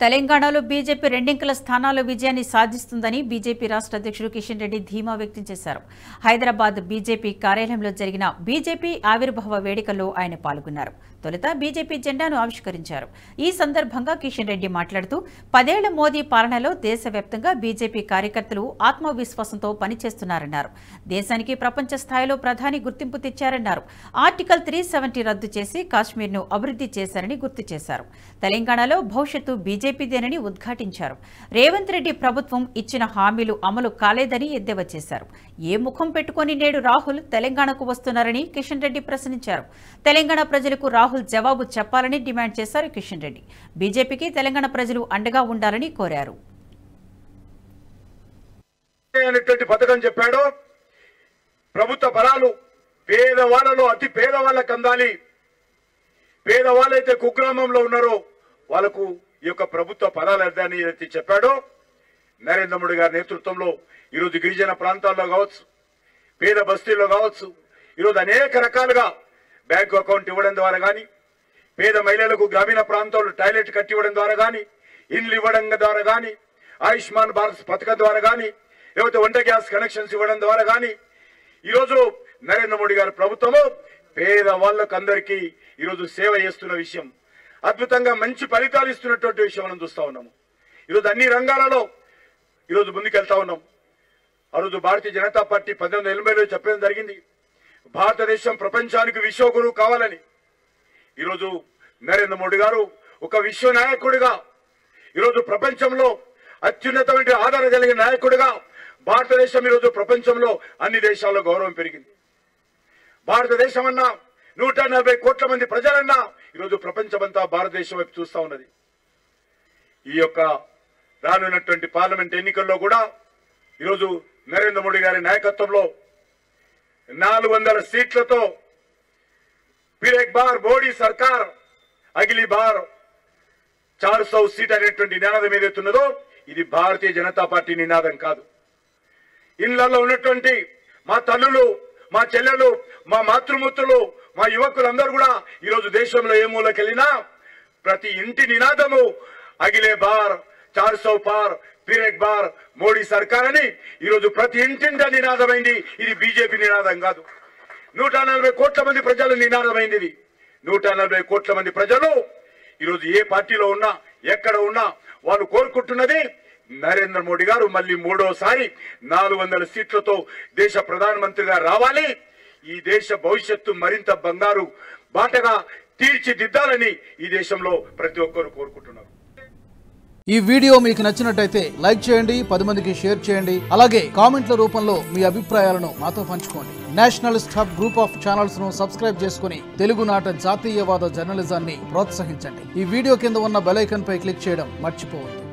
తెలంగాణలో బీజేపీ రెండింకల స్థానాల్లో విజయాన్ని సాధిస్తుందని బీజేపీ రాష్ట్ర అధ్యక్షుడు కిషన్ రెడ్డి ధీమా వ్యక్తం చేశారు. హైదరాబాద్ బీజేపీ కార్యాలయంలో జరిగిన బీజేపీ ఆవిర్భావ వేడుకల్లో ఆయన పాల్గొన్నారు. తొలుత బీజేపీ జెండాను ఆవిష్కరించారు. ఈ సందర్భంగా కిషన్ రెడ్డి మాట్లాడుతూ 10 ఏళ్ల మోదీ పాలనలో దేశవ్యాప్తంగా బీజేపీ కార్యకర్తలు ఆత్మవిశ్వాసంతో పనిచేస్తున్నారన్నారు. దేశానికి ప్రపంచ స్థాయిలో ప్రధాని గుర్తింపు తెచ్చారన్నారు. ఆర్టికల్ 370 రద్దు చేసి కాశ్మీర్ను అభివృద్ధి చేశారని గుర్తు చేశారు. తెలంగాణలో భవిష్యత్తు బీజేపీదేనని ఉద్ఘాటించారు. రేవంత్ రెడ్డి ప్రభుత్వం ఇచ్చిన హామీలు అమలు కాలేదని ఎద్దేవా చేశారు. ఏ ముఖం పెట్టుకుని నేడు రాహుల్ తెలంగాణకు వస్తున్నారని కిషన్ రెడ్డి ప్రశ్నించారు. తెలంగాణ ప్రజలకు రాహుల్ జవాబు చెప్పాలని డిమాండ్ చేశారు కిషన్ రెడ్డి. బీజేపీకి తెలంగాణ ప్రజలు అండగా ఉండాలని కోరారు. పథకం చెప్పాడు. ప్రభుత్వ ఫలాలు పేదవాళ్ళలో అతి పేదవాళ్ళకి అందాలి. పేదవాళ్ళైతే కుగ్రామంలో ఉన్నారో వాళ్లకు ఈ యొక్క ప్రభుత్వ ఫలాలు అందాలని ఏదైతే చెప్పాడో నరేంద్ర మోడీ గారి నేతృత్వంలో ఈరోజు గిరిజన ప్రాంతాల్లో కావచ్చు, పేద బస్తీల్లో కావచ్చు, ఈరోజు అనేక రకాలుగా బ్యాంకు అకౌంట్ ఇవ్వడం ద్వారా కానీ, పేద మహిళలకు గ్రామీణ ప్రాంతాల్లో టాయిలెట్ కట్టి ఇవ్వడం ద్వారా కానీ, ఇండ్లు ఇవ్వడం ద్వారా కానీ, ఆయుష్మాన్ భారత్ పథకం ద్వారా కానీ, లేకపోతే వంట గ్యాస్ కనెక్షన్స్ ఇవ్వడం ద్వారా కానీ ఈరోజు నరేంద్ర మోడీ గారి ప్రభుత్వము పేద వాళ్ళకు అందరికీ ఈరోజు సేవ చేస్తున్న విషయం, అద్భుతంగా మంచి ఫలితాలు ఇస్తున్నటువంటి విషయం మనం చూస్తా ఉన్నాము. ఈరోజు అన్ని రంగాలలో ఈరోజు ముందుకెళ్తా ఉన్నాం. ఆ రోజు భారతీయ జనతా పార్టీ 1980లో చెప్పడం జరిగింది, భారతదేశం ప్రపంచానికి విశ్వగురువు కావాలని. ఈరోజు నరేంద్ర మోడీ గారు ఒక విశ్వ నాయకుడిగా, ఈరోజు ప్రపంచంలో అత్యున్నతమైన ఆదరణ కలిగిన నాయకుడిగా భారతదేశం ఈరోజు ప్రపంచంలో అన్ని దేశాల్లో గౌరవం పెరిగింది. భారతదేశం అన్నా 140 కోట్ల మంది ప్రజలన్నా ఈరోజు ప్రపంచమంతా భారతదేశం వైపు చూస్తా ఉన్నది. ఈ యొక్క రానున్నటువంటి పార్లమెంట్ ఎన్నికల్లో కూడా ఈరోజు నరేంద్ర మోడీ గారి నాయకత్వంలో 400 సీట్లతో फिर एक बार मोदी सरकार अगली बार 400 सीट అనేటువంటి నినాదం ఏదైతున్నదో ఇది భారతీయ జనతా పార్టీ నినాదం కాదు. ఇళ్లలో ఉన్నటువంటి మా తల్లులు, మా చెల్లెలు, మా మాతృమూర్తులు, మా యువకులందరూ కూడా ఈరోజు దేశంలో ఏ మూలకెళ్ళినా ప్రతి ఇంటి నినాదము అగిలే బార్ 400 పార్ फिर एक बार మోడీ సర్కార్ అని ఈరోజు ప్రతి ఇంటింట నినాదమైంది. ఇది బీజేపీ నినాదం కాదు. 140 కోట్ల మంది ప్రజల నినాదమైంది ఇది. 140 కోట్ల మంది ప్రజలు ఈరోజు ఏ పార్టీలో ఉన్నా, ఎక్కడ ఉన్నా వాళ్ళు కోరుకుంటున్నది నరేంద్ర మోడీ గారు మళ్ళీ మూడోసారి 400 సీట్లతో దేశ ప్రధానమంత్రిగా రావాలి. ఈ దేశ భవిష్యత్తు మరింత బంగారు బాటగా తీర్చిదిద్దాలని ఈ దేశంలో ప్రతి ఒక్కరు కోరుకుంటున్నారు. ఈ వీడియో మీకు నచ్చినట్టయితే లైక్ చేయండి, 10 మందికి షేర్ చేయండి. అలాగే కామెంట్ల రూపంలో మీ అభిప్రాయాలను మాతో పంచుకోండి. Nationalist hub group of channels ను సబ్స్క్రైబ్ చేసుకుని తెలుగునాట జాతీయవాద జర్నలిజాన్ని ప్రోత్సహించండి. ఈ వీడియో కింద ఉన్న బెల్ ఐకాన్ పై క్లిక్ చేయడం మర్చిపోవద్దు.